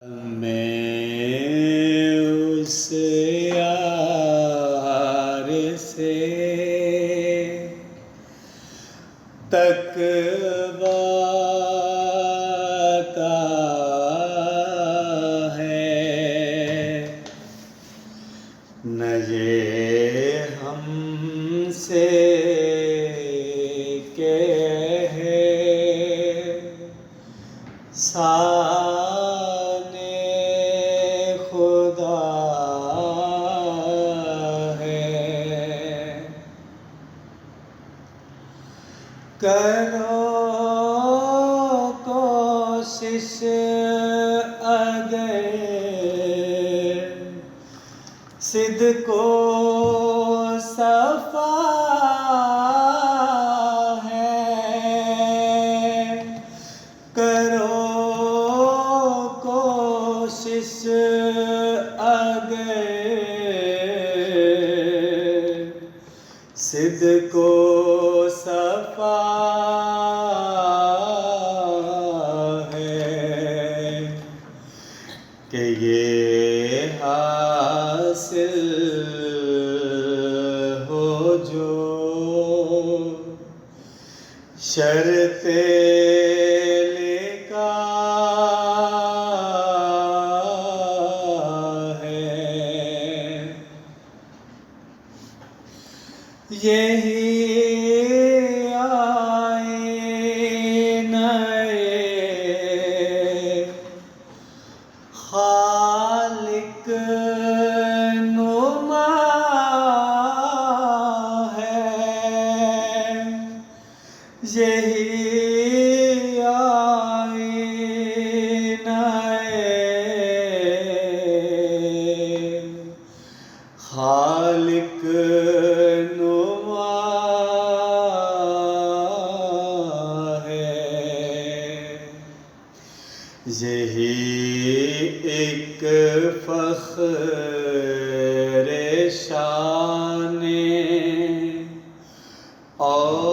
میں اس یار سے تقواتا ہے، نہ یہ ہم سے کہے شان خدا ہے۔ کرو کوشش اگر صدق و صفا ہے، کرو کوشش اگر صدق و صفا ہے، کہ یہ حاصل ہو جو شرط لکھا ہے، یہی آئینہ خالق نما ہے، یہی آئینہ خالق نما ہے، یہی ایک فخر شان اور